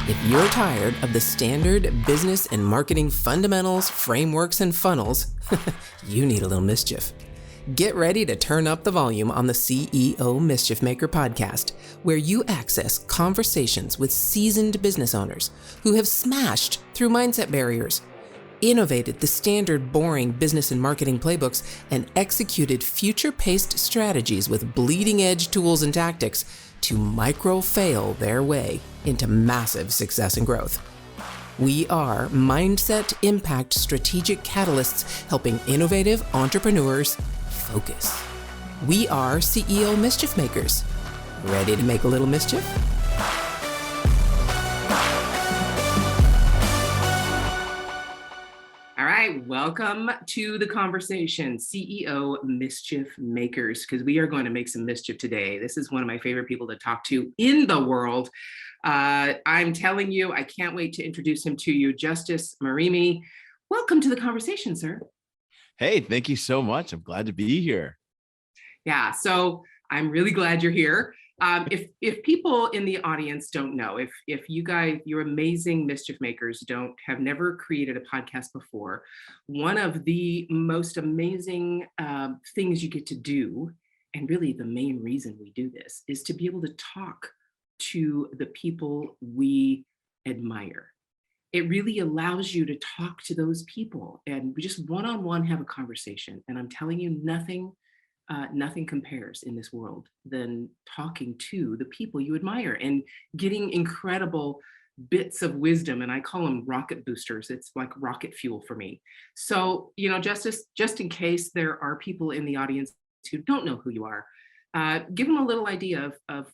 If you're tired of the standard business and marketing fundamentals, frameworks, and funnels, you need a little mischief. Get ready to turn up the volume on the CEO Mischief Maker podcast, where you access conversations with seasoned business owners who have smashed through mindset barriers, innovated the standard boring business and marketing playbooks, and executed future-paced strategies with bleeding-edge tools and tactics to micro-fail their way into massive success and growth. We are Mindset Impact Strategic Catalysts helping innovative entrepreneurs focus. We are CEO Mischief Makers. Ready to make a little mischief? All right, welcome to the conversation, CEO Mischief Makers, because we are going to make some mischief today. This is one of my favorite people to talk to in the world. I'm telling you, I can't wait to introduce him to you, Justus Murimi. Welcome to the conversation, sir. Hey, thank you so much. I'm glad to be here. Yeah, so I'm really glad you're here. If people in the audience don't know, if you guys, you're amazing mischief makers, have never created a podcast before, one of the most amazing things you get to do, and really the main reason we do this, is to be able to talk to the people we admire. It really allows you to talk to those people and we just one-on-one have a conversation. And I'm telling you, nothing compares in this world than talking to the people you admire and getting incredible bits of wisdom. And I call them rocket boosters. It's like rocket fuel for me. So, Justus, just in case there are people in the audience who don't know who you are, give them a little idea of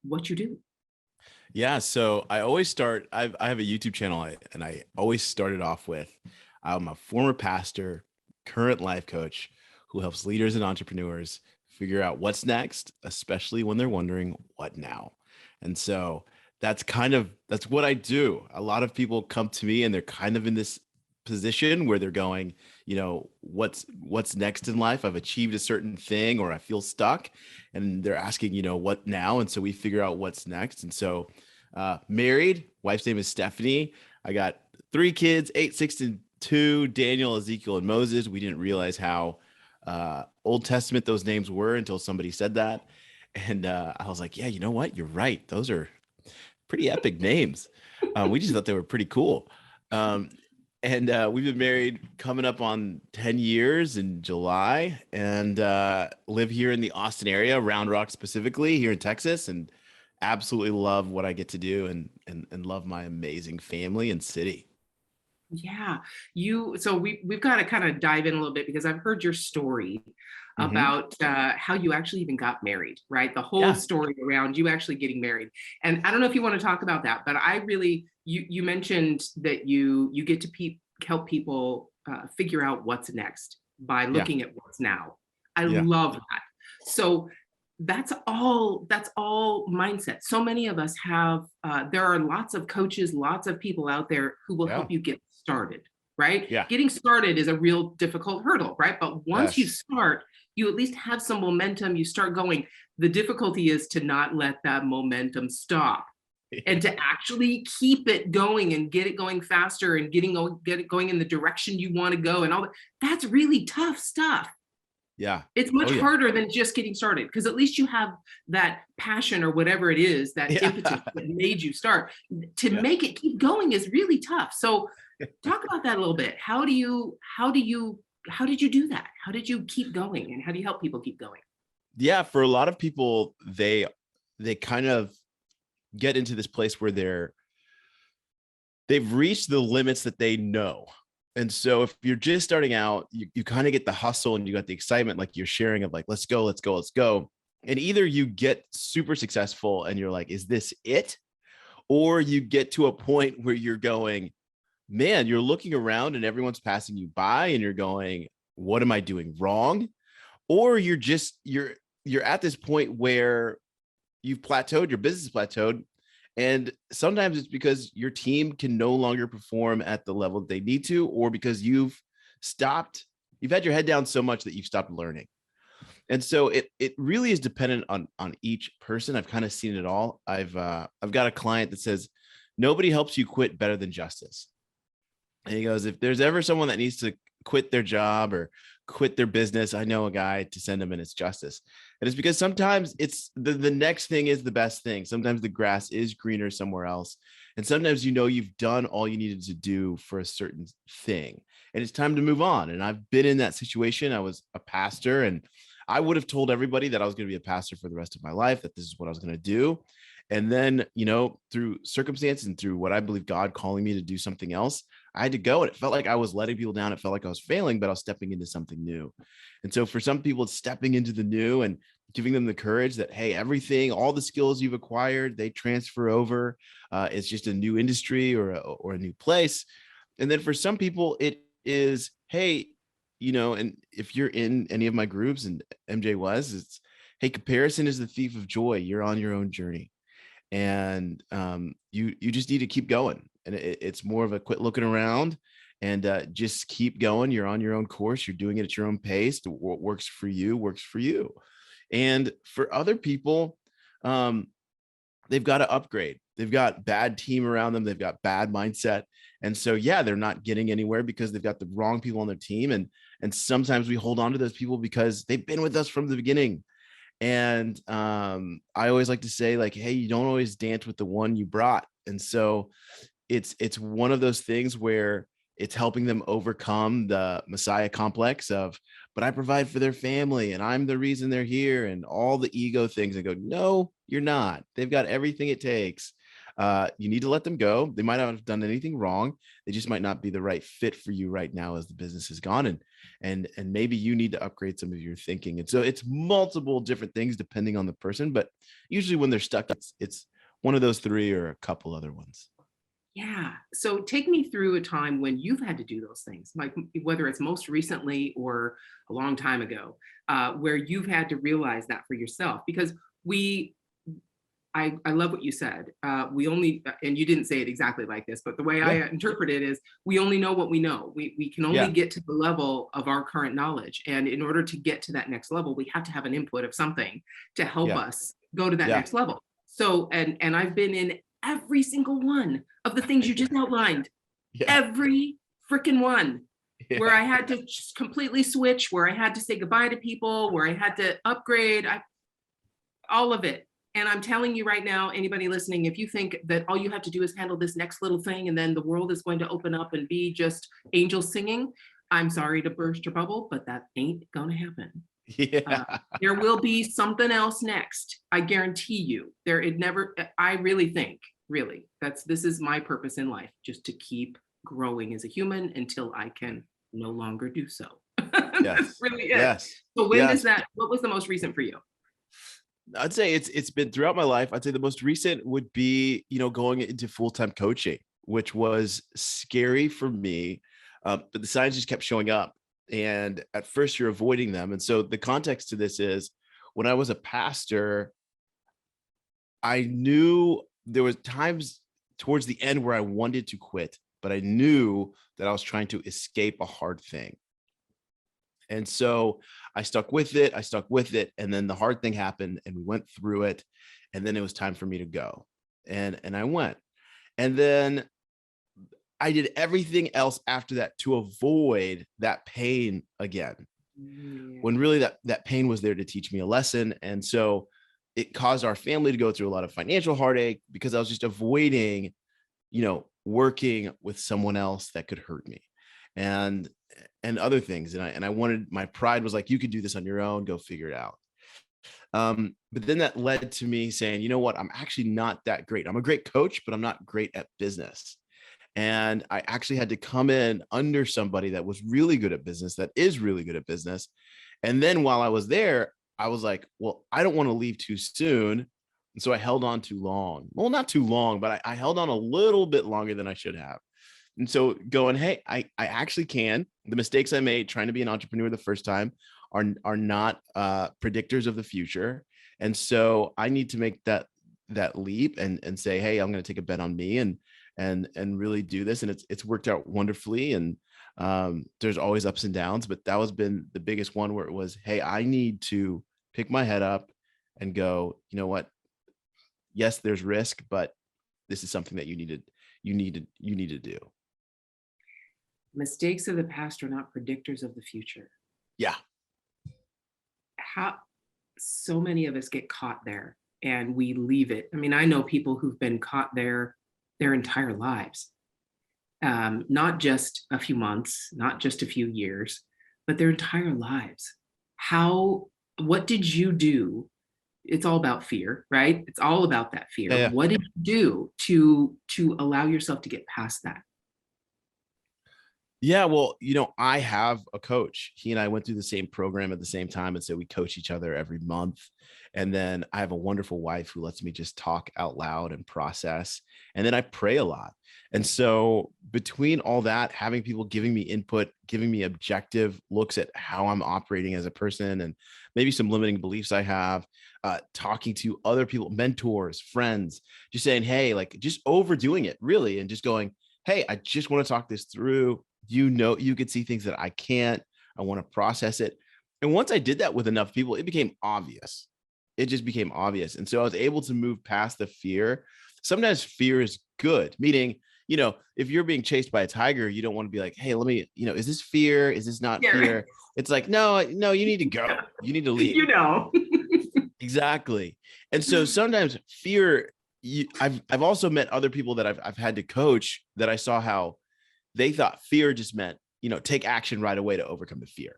what you do. Yeah, so I always start, I have a YouTube channel and I always started off with, I'm a former pastor, current life coach who helps leaders and entrepreneurs figure out what's next, especially when they're wondering what now. And so that's what I do. A lot of people come to me and they're kind of in this position where they're going, what's next in life? I've achieved a certain thing or I feel stuck and they're asking, what now? And so we figure out what's next. And so married, wife's name is Stephanie. I got 3 kids, 8, 6, and 2, Daniel, Ezekiel, and Moses. We didn't realize how Old Testament those names were until somebody said that. And I was like, yeah, you know what? You're right. Those are pretty epic names. We just thought they were pretty cool. And we've been married coming up on 10 years in July and live here in the Austin area, Round Rock specifically, here in Texas, and absolutely love what I get to do and love my amazing family and city. Yeah, so we've got to kind of dive in a little bit because I've heard your story about how you actually even got married, right? The whole story around you actually getting married. And I don't know if you want to talk about that, but I really, you mentioned that you get to help people figure out what's next by looking at what's now. I love that. So that's all mindset. So many of us have, there are lots of coaches, lots of people out there who will help you get started, right? Yeah. Getting started is a real difficult hurdle, right? But once you start, you at least have some momentum, you start going. The difficulty is to not let that momentum stop and to actually keep it going and get it going faster and get it going in the direction you want to go and all that. That's really tough stuff. Yeah. It's much harder than just getting started because at least you have that passion or whatever it is, that impetus that made you start. To make it keep going is really tough. So talk about that a little bit. How did you do that? How did you keep going and how do you help people keep going? Yeah, for a lot of people, they kind of get into this place where they've reached the limits that they know. And so if you're just starting out, you kind of get the hustle and you got the excitement, like you're sharing of like, let's go. And either you get super successful and you're like, is this it? Or you get to a point where you're going, man, you're looking around and everyone's passing you by and you're going, what am I doing wrong? Or you're at this point where you've plateaued, your business is plateaued. And sometimes it's because your team can no longer perform at the level that they need to, or because you've had your head down so much that you've stopped learning. And so it really is dependent on each person. I've kind of seen it all. I've got a client that says, nobody helps you quit better than Justus. And he goes, if there's ever someone that needs to quit their job or quit their business, I know a guy to send them, and it's Justus. And it's because sometimes it's the next thing is the best thing. Sometimes the grass is greener somewhere else. And sometimes, you've done all you needed to do for a certain thing and it's time to move on. And I've been in that situation. I was a pastor, and I would have told everybody that I was going to be a pastor for the rest of my life, that this is what I was going to do. And then, through circumstances and through what I believe God calling me to do something else, I had to go. And it felt like I was letting people down. It felt like I was failing, but I was stepping into something new. And so for some people, it's stepping into the new and giving them the courage that, hey, everything, all the skills you've acquired, they transfer over. It's just a new industry or a new place. And then for some people, it is, hey, and if you're in any of my groups, and MJ was, it's, hey, comparison is the thief of joy. You're on your own journey. And you just need to keep going. And it's more of a quit looking around and just keep going. You're on your own course. You're doing it at your own pace. What works for you works for you. And for other people, they've got to upgrade. They've got bad team around them. They've got bad mindset. And so, yeah, they're not getting anywhere because they've got the wrong people on their team. And sometimes we hold on to those people because they've been with us from the beginning. And I always like to say, like, hey, you don't always dance with the one you brought. And so it's one of those things where it's helping them overcome the Messiah complex of, but I provide for their family and I'm the reason they're here, and all the ego things, and go, no, you're not. They've got everything it takes. You need to let them go. They might not have done anything wrong. They just might not be the right fit for you right now as the business has gone. And maybe you need to upgrade some of your thinking. And so it's multiple different things depending on the person, but usually when they're stuck, it's one of those three or a couple other ones. Yeah. So take me through a time when you've had to do those things, like whether it's most recently or a long time ago, where you've had to realize that for yourself. Because I love what you said. We only, and you didn't say it exactly like this, but the way I interpret it is, we only know what we know. We can only get to the level of our current knowledge. And in order to get to that next level, we have to have an input of something to help us go to that next level. So, and I've been in every single one of the things you just outlined, every freaking one, where I had to just completely switch, where I had to say goodbye to people, where I had to upgrade, all of it. And I'm telling you right now, anybody listening, if you think that all you have to do is handle this next little thing and then the world is going to open up and be just angels singing, I'm sorry to burst your bubble, but that ain't gonna happen. There will be something else next. I guarantee you. I really think, this is my purpose in life, just to keep growing as a human until I can no longer do so. That's really it. So what was the most recent for you? I'd say it's been throughout my life. I'd say the most recent would be, going into full-time coaching, which was scary for me. But the signs just kept showing up. And at first you're avoiding them. And so the context to this is, when I was a pastor, I knew there was times towards the end where I wanted to quit, but I knew that I was trying to escape a hard thing. And so I stuck with it. And then the hard thing happened and we went through it. And then it was time for me to go. And I went. And then I did everything else after that to avoid that pain again, when really that pain was there to teach me a lesson. And so it caused our family to go through a lot of financial heartache because I was just avoiding, working with someone else that could hurt me and other things. And I wanted, my pride was like, you could do this on your own, go figure it out. But then that led to me saying, you know what, I'm actually not that great. I'm a great coach, but I'm not great at business. And I actually had to come in under somebody that was really good at business, that is really good at business. And then while I was there, I was like, well, I don't want to leave too soon. And so I held on too long. Well, not too long, but I held on a little bit longer than I should have. And so going, hey, I actually can. The mistakes I made trying to be an entrepreneur the first time are not predictors of the future. And so I need to make that leap and say, hey, I'm going to take a bet on me and really do this. And it's worked out wonderfully. And there's always ups and downs, but that was been the biggest one where it was, hey, I need to pick my head up and go, you know what? Yes, there's risk, but this is something that you need to do. Mistakes of the past are not predictors of the future. Yeah. How so many of us get caught there and we leave it. I mean, I know people who've been caught there their entire lives, not just a few months, not just a few years, but their entire lives. What did you do? It's all about fear, right? It's all about that fear. Yeah. What did you do to allow yourself to get past that? Yeah, well, I have a coach. He and I went through the same program at the same time. And so we coach each other every month. And then I have a wonderful wife who lets me just talk out loud and process. And then I pray a lot. And so between all that, having people giving me input, giving me objective looks at how I'm operating as a person and maybe some limiting beliefs I have, talking to other people, mentors, friends, just saying, hey, like just overdoing it really, and just going, hey, I just want to talk this through. You could see things that I can't. I want to process it. And once I did that with enough people, it became obvious. It just became obvious. And so I was able to move past the fear. Sometimes fear is good, meaning, if you're being chased by a tiger, you don't want to be like, hey, let me, is this fear? Is this not fear? It's like, no, you need to go. You need to leave. Exactly. And so sometimes fear, I've also met other people that I've had to coach that I saw how they thought fear just meant, take action right away to overcome the fear.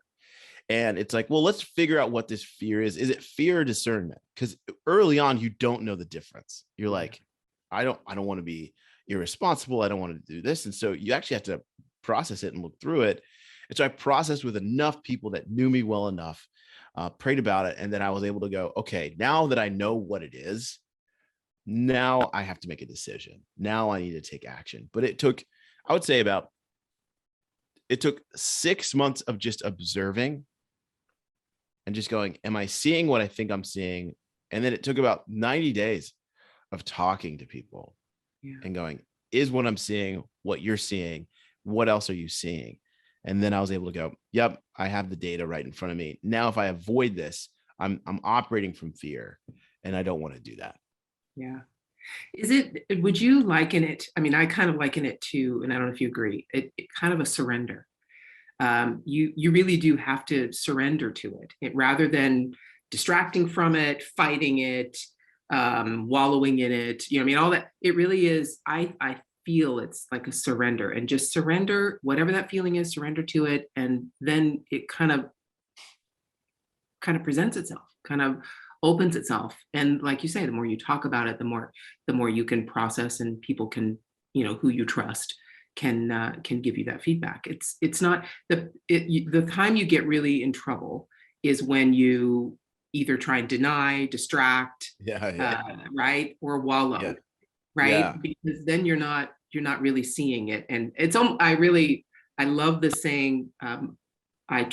And it's like, well, let's figure out what this fear is. Is it fear or discernment? Because early on, you don't know the difference. You're like, I don't want to be irresponsible. I don't want to do this. And so you actually have to process it and look through it. And so I processed with enough people that knew me well enough, prayed about it. And then I was able to go, okay, now that I know what it is, now I have to make a decision. Now I need to take action. But it took 6 months of just observing and just going, am I seeing what I think I'm seeing? And then it took about 90 days of talking to people and going, is what I'm seeing what you're seeing? What else are you seeing? And then I was able to go, yep, I have the data right in front of me. Now, if I avoid this, I'm operating from fear and I don't want to do that. Yeah. Would you liken it? I mean, I kind of liken it to, and I don't know if you agree, it kind of a surrender. You really do have to surrender to it rather than distracting from it, fighting it, wallowing in it. I mean, all that. It really is. I feel it's like a surrender, and just surrender whatever that feeling is. Surrender to it, and then it kind of presents itself, kind of opens itself. And like you say, the more you talk about it, the more you can process, and people can, who you trust can give you that feedback. It's not the time you get really in trouble is when you either try and deny, distract, right, or wallow, right, because then you're not really seeing it. And I love the saying, I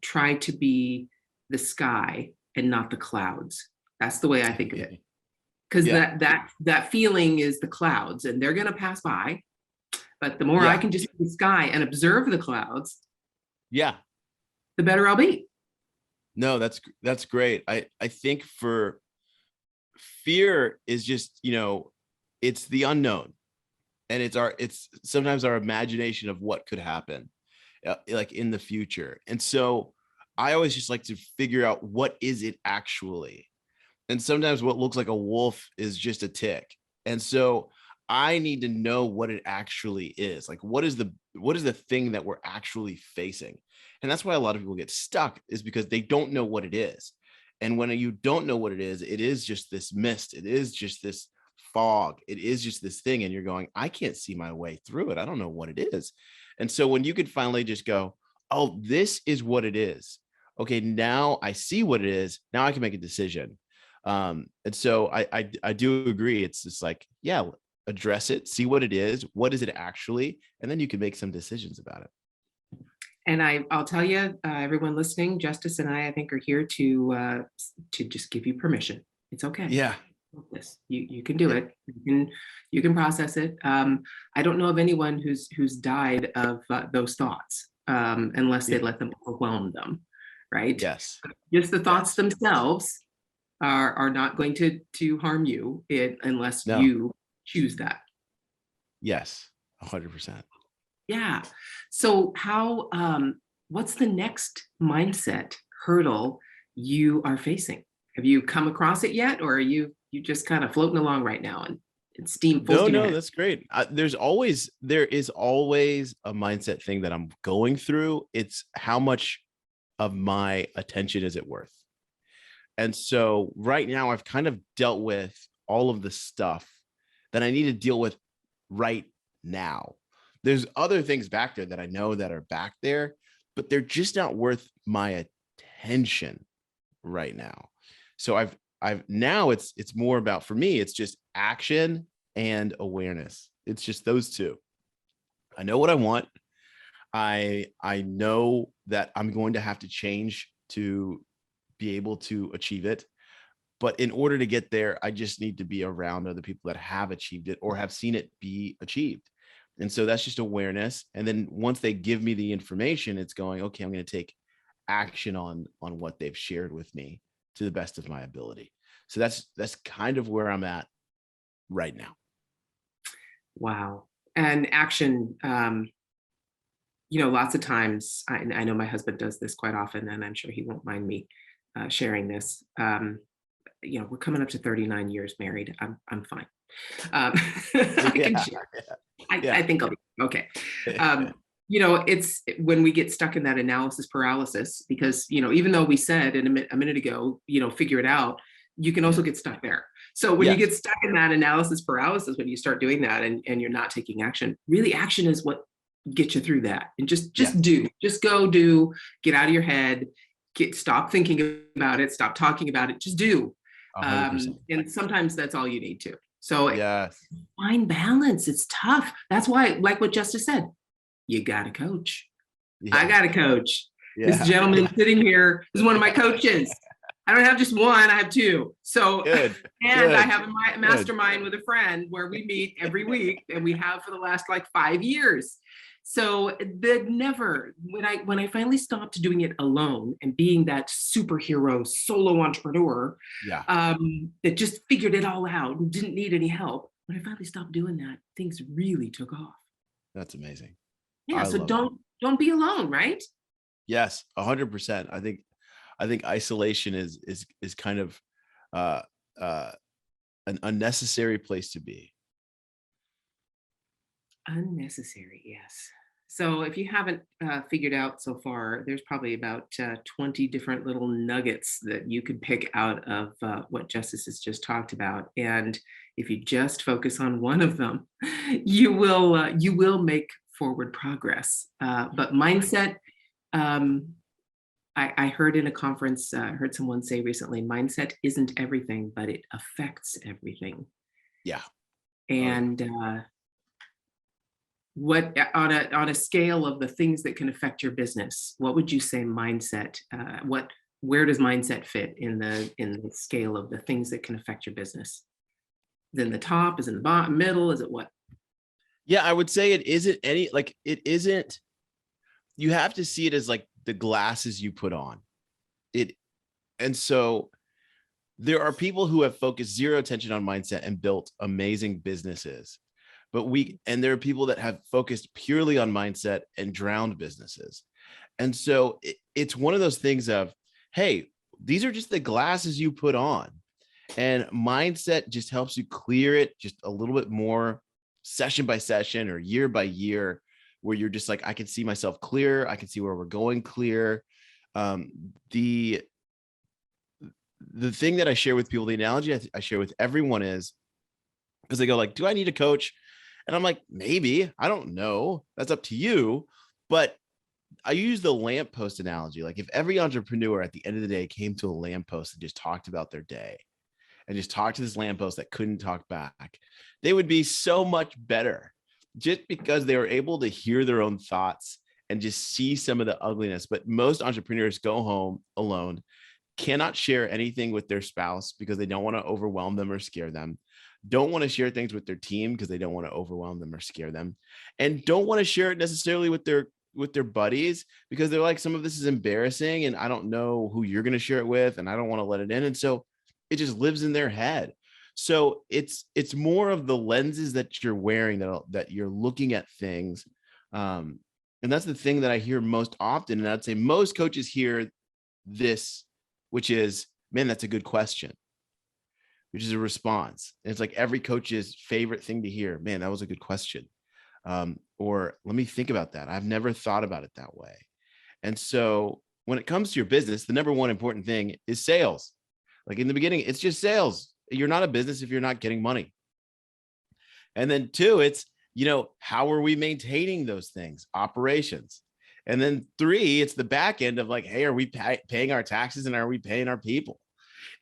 try to be the sky and not the clouds. That's the way I think of it. Because that feeling is the clouds, and they're going to pass by. But the more I can just see the sky and observe the clouds, the better I'll be. No, that's great. I think for fear is just, it's the unknown, and it's sometimes our imagination of what could happen, like in the future. And so I always just like to figure out what is it actually. And sometimes what looks like a wolf is just a tick. And so I need to know what it actually is. Like, what is the thing that we're actually facing? And that's why a lot of people get stuck, is because they don't know what it is. And when you don't know what it is just this mist. It is just this fog. It is just this thing. And you're going, I can't see my way through it. I don't know what it is. And so when you could finally just go, oh, this is what it is. Okay, now I see what it is. Now I can make a decision. And so I do agree. It's just like, address it, see what it is. What is it actually? And then you can make some decisions about it. And I'll tell you, everyone listening, Justus and I think are here to just give you permission. It's okay. Yeah. You can do it. You can process it. I don't know of anyone who's died of those thoughts unless they let them overwhelm them. Right. Yes. Just the thoughts themselves are not going to harm you unless you choose that. Yes, 100%. Yeah. So what's the next mindset hurdle you are facing? Have you come across it yet? Or are you just kind of floating along right now and full steam No, ahead? that's great. There is always a mindset thing that I'm going through. It's how much of my attention is it worth? And so right now I've kind of dealt with all of the stuff that I need to deal with right now. There's other things back there that I know that are back there, but they're just not worth my attention right now. So I've now it's more about, for me, it's just action and awareness. It's just those two. I know what I want. I know that I'm going to have to change to be able to achieve it. But in order to get there, I just need to be around other people that have achieved it or have seen it be achieved. And so that's just awareness. And then once they give me the information, it's going, okay, I'm going to take action on what they've shared with me to the best of my ability. So that's kind of where I'm at right now. Wow. And action, lots of times, I know my husband does this quite often, and I'm sure he won't mind me sharing this. We're coming up to 39 years married. I'm fine. I can share. I think I'll be okay. It's when we get stuck in that analysis paralysis, because, even though we said a minute ago, figure it out, you can also get stuck there. So when you get stuck in that analysis paralysis, when you start doing that and you're not taking action, really action is what gets you through that. And just go do, get out of your head, stop thinking about it, stop talking about it, just do. And sometimes that's all you need to. So find balance. It's tough. That's why, like what Justus said, you got a coach. I got a coach. This gentleman sitting here is one of my coaches. I don't have just one, I have two. So, I have a mastermind with a friend where we meet every week, and we have for the last 5 years. So when I finally stopped doing it alone and being that superhero solo entrepreneur, that just figured it all out and didn't need any help, when I finally stopped doing that, things really took off. That's amazing. Yeah. So don't be alone, right? Yes, 100%. I think isolation is kind of an unnecessary place to be. Unnecessary, yes. So if you haven't figured out so far, there's probably about 20 different little nuggets that you could pick out of what Justus has just talked about. And if you just focus on one of them, you will make forward progress. But mindset, I heard in a conference, heard someone say recently, mindset isn't everything, but it affects everything. Yeah. And what on a scale of the things that can affect your business, what would you say mindset? Where does mindset fit in the scale of the things that can affect your business? Is it in the top? Is it in the bottom, middle? Is it what? Yeah, I would say it isn't it isn't. You have to see it as the glasses you put on it. And so there are people who have focused zero attention on mindset and built amazing businesses. And there are people that have focused purely on mindset and drowned businesses. And so it's one of those things of, hey, these are just the glasses you put on, and mindset just helps you clear it just a little bit more session by session or year by year, where you're just I can see myself clear. I can see where we're going clear. The thing that I share with people, the analogy I share with everyone is, because they go do I need a coach? And I'm maybe, I don't know. That's up to you. But I use the lamppost analogy. If every entrepreneur at the end of the day came to a lamppost and just talked about their day and just talked to this lamppost that couldn't talk back, they would be so much better, just because they were able to hear their own thoughts and just see some of the ugliness. But most entrepreneurs go home alone, cannot share anything with their spouse because they don't want to overwhelm them or scare them, don't want to share things with their team because they don't want to overwhelm them or scare them, and don't want to share it necessarily with their buddies because they're some of this is embarrassing and I don't know who you're going to share it with and I don't want to let it in. And so it just lives in their head. So it's more of the lenses that you're wearing that you're looking at things. And that's the thing that I hear most often. And I'd say most coaches hear this, which is, man, that's a good question, which is a response. And it's like every coach's favorite thing to hear, man, that was a good question. Or let me think about that. I've never thought about it that way. And so when it comes to your business, the number one important thing is sales. Like in the beginning, it's just sales. You're not a business if you're not getting money. And then 2, it's, how are we maintaining those things? Operations. And then 3, it's the back end of like, hey, are we paying our taxes and are we paying our people?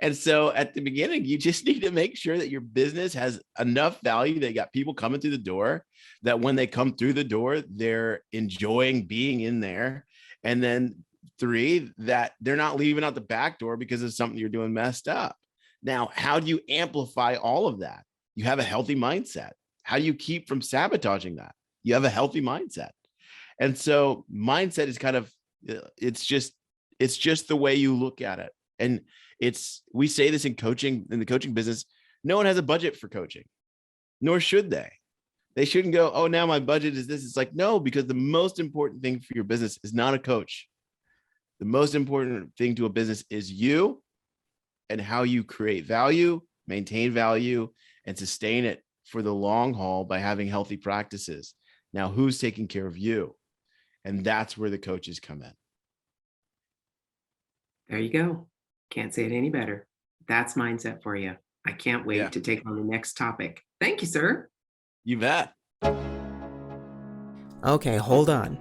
And so at the beginning, you just need to make sure that your business has enough value. They got people coming through the door, that when they come through the door, they're enjoying being in there. And then 3, that they're not leaving out the back door because of something you're doing messed up. Now, how do you amplify all of that? You have a healthy mindset. How do you keep from sabotaging that? You have a healthy mindset. And so mindset is kind of, it's just the way you look at it. And we say this in coaching, in the coaching business, no one has a budget for coaching, nor should they. They shouldn't go, oh, now my budget is this. It's like, no, because the most important thing for your business is not a coach. The most important thing to a business is you and how you create value, maintain value, and sustain it for the long haul by having healthy practices. Now, who's taking care of you? And that's where the coaches come in. There you go. Can't say it any better. That's mindset for you. I can't wait to take on the next topic. Thank you, sir. You bet. Okay, hold on.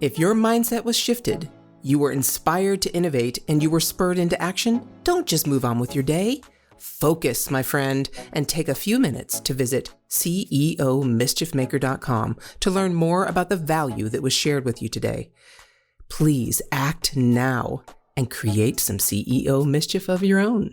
If your mindset was shifted, you were inspired to innovate, and you were spurred into action, don't just move on with your day. Focus, my friend, and take a few minutes to visit CEOmischiefmaker.com to learn more about the value that was shared with you today. Please act now and create some CEO mischief of your own.